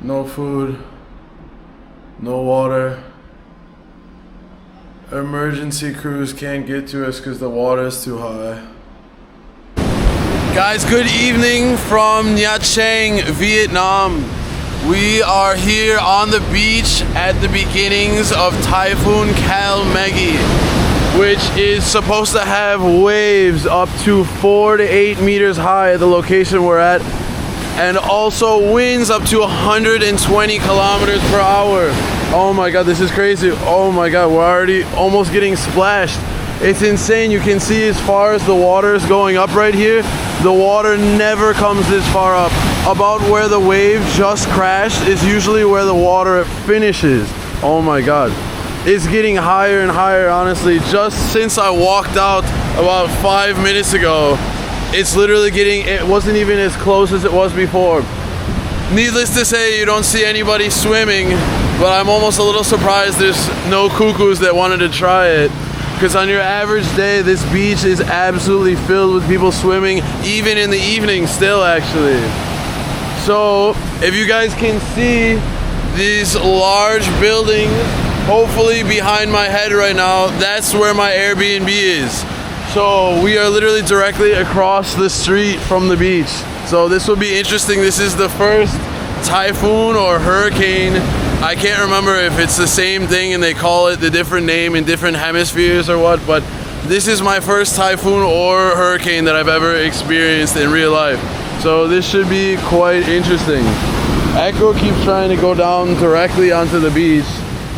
No food, no water. Emergency crews can't get to us because the water is too high. Guys, good evening from Nha Trang, Vietnam. We are here on the beach at the beginnings of Typhoon Kalmaegi, which is supposed to have waves up to 4 to 8 meters high at the location we're at, and also winds up to 120 kilometers per hour. Oh my god, this is crazy. Oh my god, we're already almost getting splashed. It's insane. You can see as far as the water is going up right here, the water never comes this far up. About where the wave just crashed is usually where the water finishes. Oh my god. It's getting higher and higher, honestly. Just since I walked out about 5 minutes ago, it's literally getting, it wasn't even as close as it was before. Needless to say, you don't see anybody swimming, but I'm almost a little surprised there's no cuckoos that wanted to try it. Because on your average day, this beach is absolutely filled with people swimming, even in the evening still, actually. So, if you guys can see these large buildings, hopefully behind my head right now, that's where my Airbnb is. So, we are literally directly across the street from the beach. So, this will be interesting. This is the first typhoon or hurricane. I can't remember if it's the same thing and they call it the different name in different hemispheres or what, but this is my first typhoon or hurricane that I've ever experienced in real life. So this should be quite interesting. Echo keeps trying to go down directly onto the beach.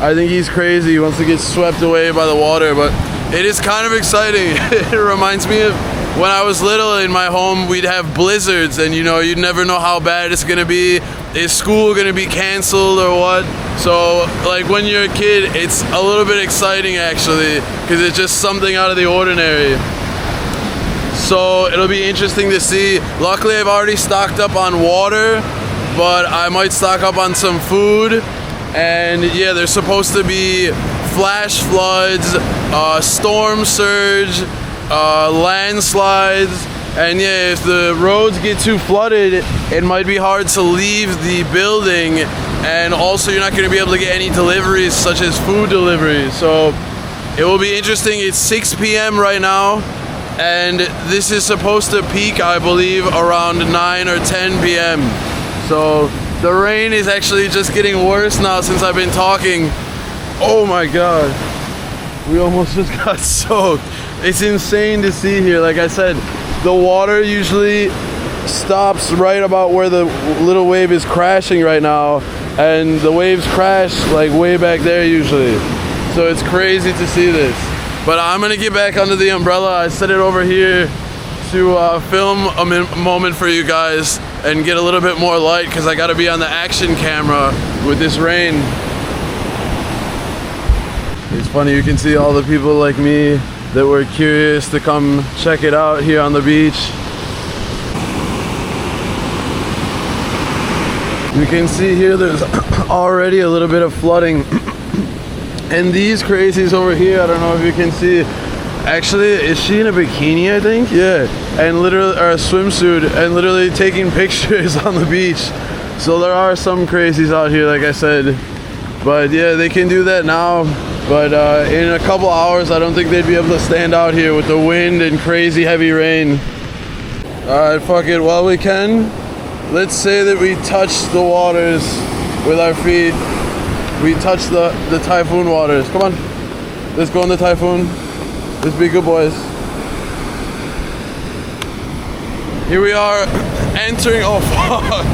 I think he's crazy. He wants to get swept away by the water, but it is kind of exciting. It reminds me of when I was little in my home, we'd have blizzards and you know, you'd never know how bad it's gonna be. Is school gonna be canceled or what? So like when you're a kid, it's a little bit exciting actually, because it's just something out of the ordinary. So it'll be interesting to see. Luckily I've already stocked up on water, but I might stock up on some food. And yeah, there's supposed to be flash floods, storm surge, landslides, and yeah, if the roads get too flooded, it might be hard to leave the building, and also you're not going to be able to get any deliveries such as food deliveries. So it will be interesting. It's 6 p.m. right now, and this is supposed to peak, I believe, around 9 or 10 p.m. So the rain is actually just getting worse now since I've been talking. Oh my god, we almost just got soaked. It's insane to see here. Like I said, the water usually stops right about where the little wave is crashing right now, and the waves crash like way back there usually. So it's crazy to see this. But I'm gonna get back under the umbrella. I set it over here to film a moment for you guys and get a little bit more light, because I gotta be on the action camera with this rain. It's funny, you can see all the people like me that were curious to come check it out here on the beach. You can see here there's already a little bit of flooding. And these crazies over here, I don't know if you can see. Actually, is she in a bikini, I think? Yeah. And literally, or a swimsuit, and literally taking pictures on the beach. So there are some crazies out here, like I said. But yeah, they can do that now. But in a couple hours, I don't think they'd be able to stand out here with the wind and crazy heavy rain. Alright, fuck it. While we can, let's say that we touch the waters with our feet. We touch the typhoon waters. Come on. Let's go in the typhoon. Let's be good boys. Here we are entering, oh fuck.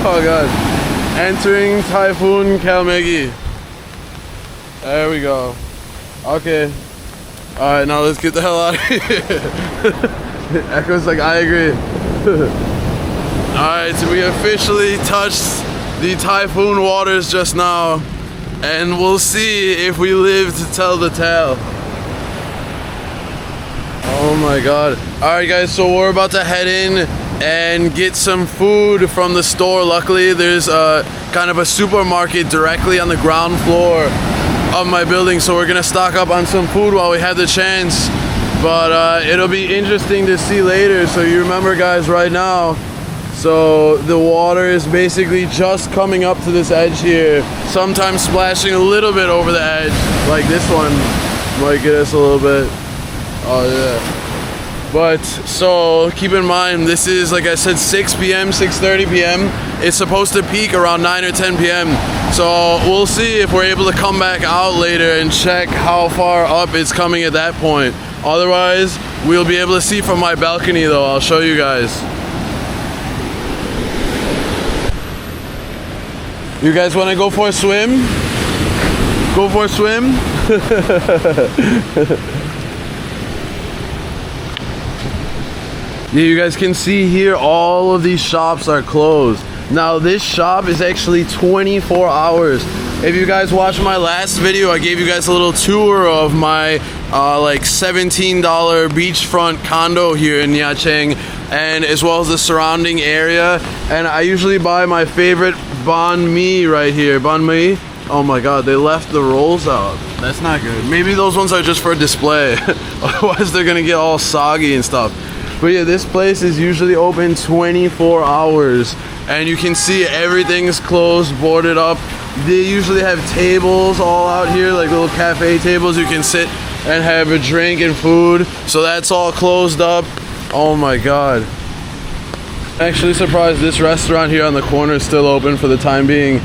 Oh god. Entering Typhoon Kalmaegi. There we go. Okay. Alright, now let's get the hell out of here. Echo's like, I agree. Alright, so we officially touched the typhoon waters just now, and we'll see if we live to tell the tale. Oh my god. Alright guys, so we're about to head in and get some food from the store. Luckily there's kind of a supermarket directly on the ground floor of my building, so we're gonna stock up on some food while we have the chance. But it'll be interesting to see later. So you remember guys, right now So the water is basically just coming up to this edge here, sometimes splashing a little bit over the edge, like this one might get us a little bit. Oh yeah. But so keep in mind, this is, like I said, 6 p.m., 6:30 p.m. It's supposed to peak around 9 or 10 p.m. So we'll see if we're able to come back out later and check how far up it's coming at that point. Otherwise, we'll be able to see from my balcony though. I'll show you guys. You guys want to go for a swim? Go for a swim? Yeah, you guys can see here all of these shops are closed. Now this shop is actually 24 hours. If you guys watched my last video, I gave you guys a little tour of my like $17 beachfront condo here in Nha Trang, and as well as the surrounding area. And I usually buy my favorite banh mi right here. Banh mi. Oh my god, they left the rolls out. That's not good. Maybe those ones are just for display. Otherwise they're gonna get all soggy and stuff. But yeah, this place is usually open 24 hours. And you can see everything's closed, boarded up. They usually have tables all out here, like little cafe tables. You can sit and have a drink and food. So that's all closed up. Oh my god. I'm actually surprised this restaurant here on the corner is still open for the time being.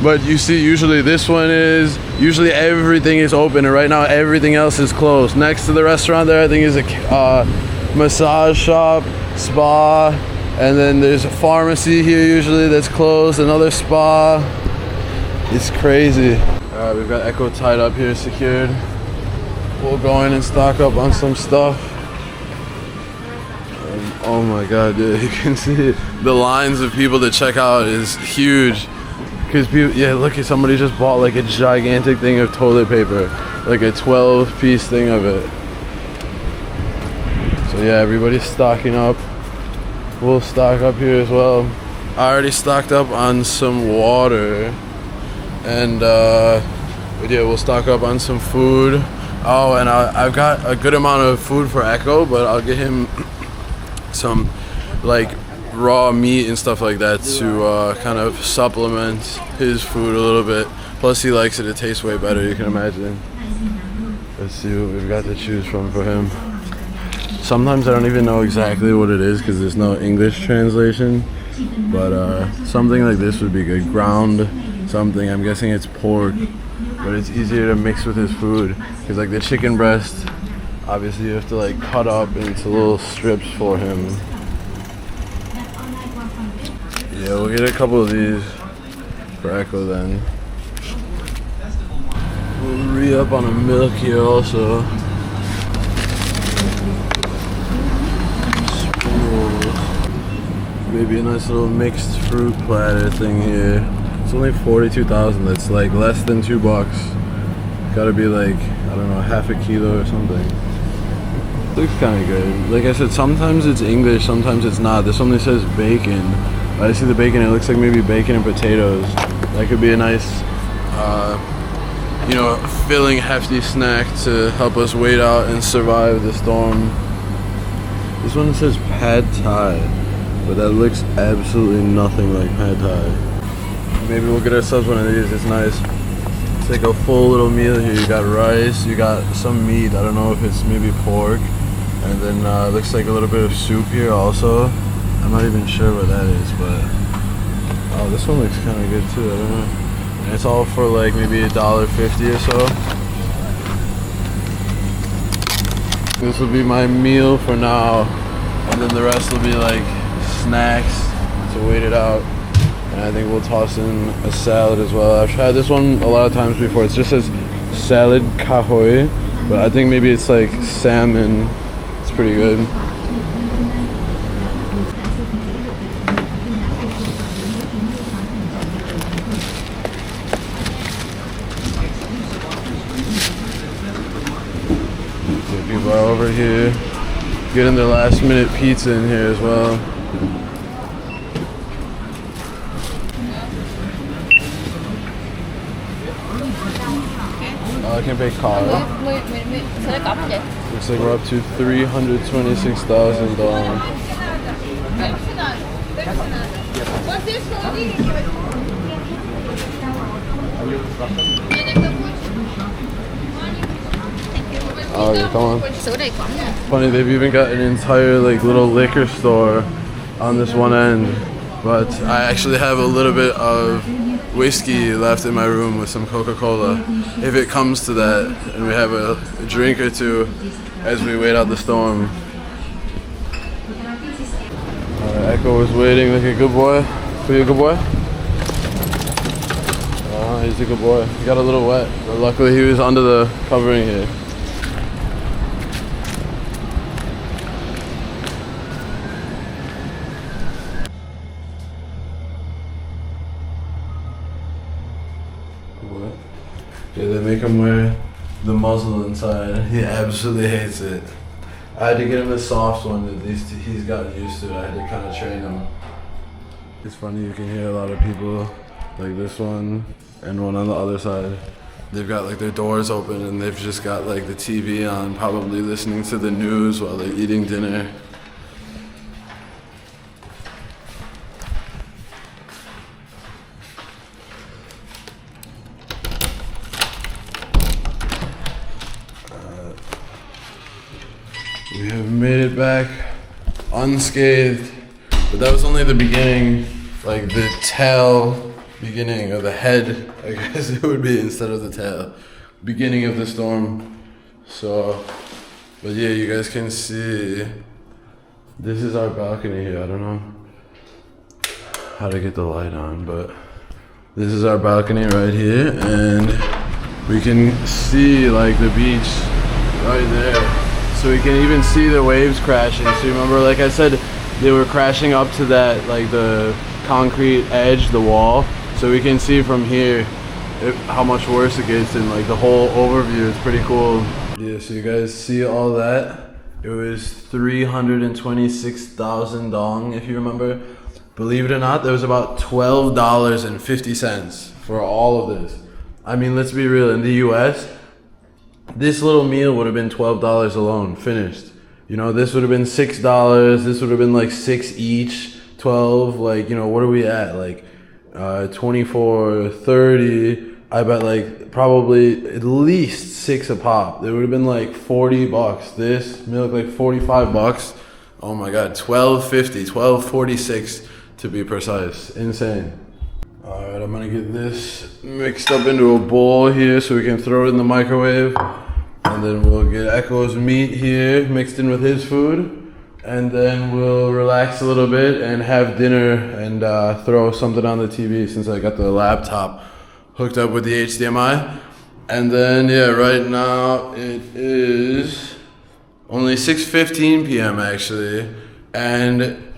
But you see, usually this one is, usually everything is open, and right now everything else is closed. Next to the restaurant there, I think is a massage shop, spa, and then there's a pharmacy here usually that's closed, another spa. It's crazy. Alright, we've got Echo tied up here, secured. We'll go in and stock up on some stuff. Oh my god, dude, you can see the lines of people to check out is huge. Because people, yeah, look, at somebody just bought like a gigantic thing of toilet paper, like a 12-piece thing of it. So yeah, everybody's stocking up. We'll stock up here as well. I already stocked up on some water, and but yeah, we'll stock up on some food. Oh, and I've got a good amount of food for Echo, but I'll get him some like raw meat and stuff like that to kind of supplement his food a little bit. Plus he likes it, it tastes way better, you can imagine. Let's see what we've got to choose from for him. Sometimes I don't even know exactly what it is because there's no English translation, but something like this would be good. Ground something, I'm guessing it's pork, but it's easier to mix with his food because like the chicken breast, obviously you have to like cut up into little strips for him. Yeah, we'll get a couple of these for Echo then. We'll re-up on a milk here also. Maybe a nice little mixed fruit platter thing here. It's only 42,000. That's like less than $2. Gotta be like, I don't know, half a kilo or something. Looks kind of good. Like I said, sometimes it's English, sometimes it's not. This only says bacon. I see the bacon. It looks like maybe bacon and potatoes. That could be a nice, you know, filling, hefty snack to help us wait out and survive the storm. This one says pad thai. But that looks absolutely nothing like pad thai. Maybe we'll get ourselves one of these. It's nice. It's like a full little meal here. You got rice, you got some meat. I don't know if it's maybe pork. And then looks like a little bit of soup here also. I'm not even sure what that is, but oh, this one looks kind of good too. I don't know. And it's all for like maybe $1.50 or so. This will be my meal for now, and then the rest will be like snacks to wait it out. And I think we'll toss in a salad as well. I've tried this one a lot of times before. It just says salad kahoy, but I think maybe it's like salmon. It's pretty good. People are over here getting their last minute pizza in here as well. I can pay card. Looks like we're up to $326,000. Oh, yeah, come on. Funny, they've even got an entire like little liquor store on this one end. But I actually have a little bit of whiskey left in my room with some Coca-Cola. If it comes to that, and we have a drink or two as we wait out the storm. Echo is waiting like a good boy. Are you a good boy? Oh, he's a good boy. He got a little wet, but luckily he was under the covering here. Yeah, they make him wear the muzzle inside. He absolutely hates it. I had to get him the soft one, at least he's gotten used to it. I had to kind of train him. It's funny, you can hear a lot of people, like this one and one on the other side. They've got like their doors open and they've just got like the TV on, probably listening to the news while they're eating dinner. We have made it back unscathed, but that was only the beginning, like the tail beginning, or the head, I guess it would be, instead of the tail. Beginning of the storm. So, but yeah, you guys can see, this is our balcony here. I don't know how to get the light on, but this is our balcony right here, and we can see like the beach right there. So we can even see the waves crashing. So you remember, like I said, they were crashing up to that, like the concrete edge, the wall. So we can see from here how much worse it gets, and like the whole overview is pretty cool. Yeah, so you guys see all that? It was 326,000 dong, if you remember. Believe it or not, there was about $12.50 for all of this. I mean, let's be real, in the US, this little meal would have been $12 alone, finished. You know, this would have been $6. This would have been like 6 each, 12. Like, you know, what are we at? Like 24, 30. I bet like probably at least 6 a pop. It would have been like 40 bucks. This milk like 45 bucks. Oh my God, 12.50, 12.46 to be precise. Insane. All right, I'm gonna get this mixed up into a bowl here so we can throw it in the microwave. And then we'll get Echo's meat here mixed in with his food. And then we'll relax a little bit and have dinner and throw something on the TV, since I got the laptop hooked up with the HDMI. And then, yeah, right now it is only 6:15 p.m. actually. And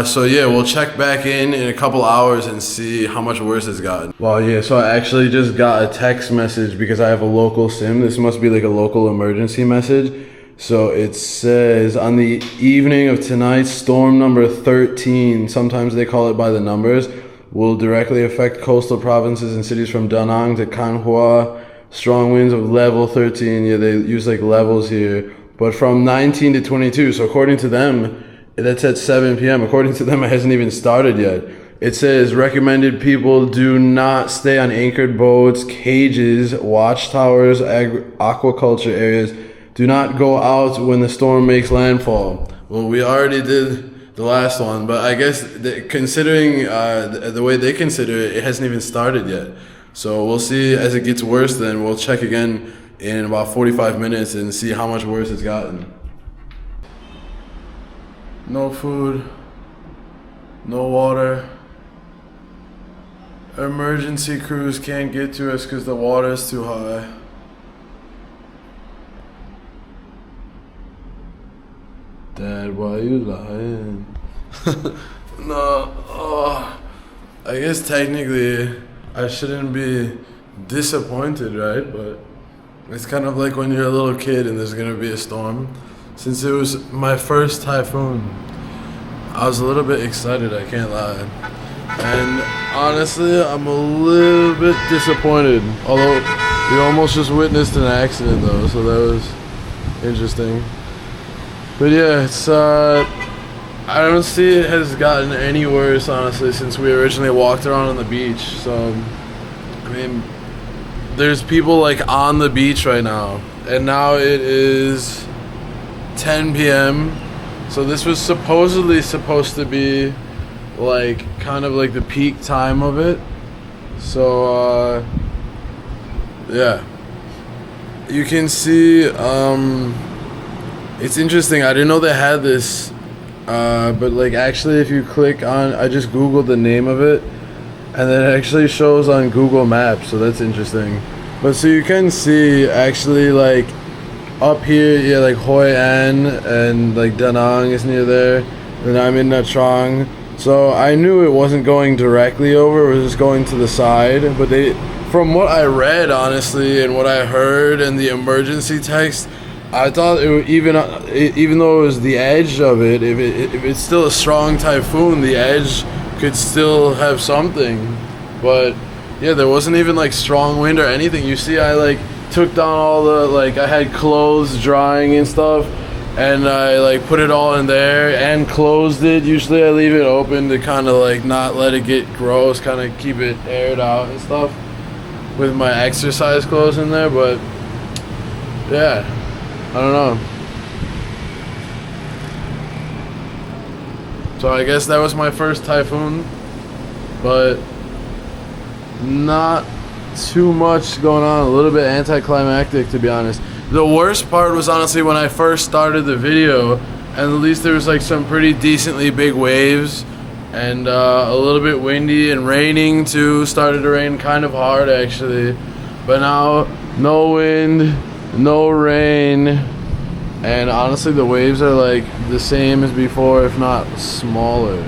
so yeah, we'll check back in a couple hours and see how much worse it's gotten. Well, yeah, so I actually just got a text message because I have a local SIM. This must be like a local emergency message. So it says, on the evening of tonight, storm number 13, sometimes they call it by the numbers, will directly affect coastal provinces and cities from Da Nang to Canhua. Strong winds of level 13. Yeah, they use like levels here. But from 19 to 22. So according to them, that's at 7 p.m. According to them, it hasn't even started yet. It says recommended people do not stay on anchored boats, cages, watchtowers, aquaculture areas. Do not go out when the storm makes landfall. Well, we already did the last one, but I guess considering the way they consider it, it hasn't even started yet. So we'll see as it gets worse, then we'll check again in about 45 minutes and see how much worse it's gotten. No food, no water. Emergency crews can't get to us because the water is too high. Dad, why are you lying? No, I guess technically I shouldn't be disappointed, right? But it's kind of like when you're a little kid and there's gonna be a storm. Since it was my first typhoon, I was a little bit excited, I can't lie. And honestly, I'm a little bit disappointed. Although we almost just witnessed an accident though, so that was interesting. But yeah, it's I don't see it has gotten any worse, honestly, since we originally walked around on the beach. So, I mean, there's people like on the beach right now, and now it is 10 p.m. So this was supposed to be like kind of like the peak time of it. So yeah, you can see it's interesting. I didn't know they had this, but like actually if you click on, I just googled the name of it, and then it actually shows on Google Maps, so that's interesting. But so you can see actually like up here, yeah, like Hoi An and like Da Nang is near there, and I'm in Nha Trang. So I knew it wasn't going directly over, it was just going to the side. But they, from what I read, honestly, and what I heard and the emergency text, I thought it would, even though it was the edge of it, if it's still a strong typhoon, the edge could still have something. But yeah, there wasn't even like strong wind or anything. You see, I like took down all the, like, I had clothes drying and stuff, and I like put it all in there and closed it. Usually I leave it open to kind of like not let it get gross, kind of keep it aired out and stuff with my exercise clothes in there. But yeah, I don't know. So I guess that was my first typhoon, but not too much going on, a little bit anticlimactic, to be honest. The worst part was honestly when I first started the video, and at least there was like some pretty decently big waves, and a little bit windy and raining too. Started to rain kind of hard actually, but now no wind, no rain, and honestly the waves are like the same as before, if not smaller.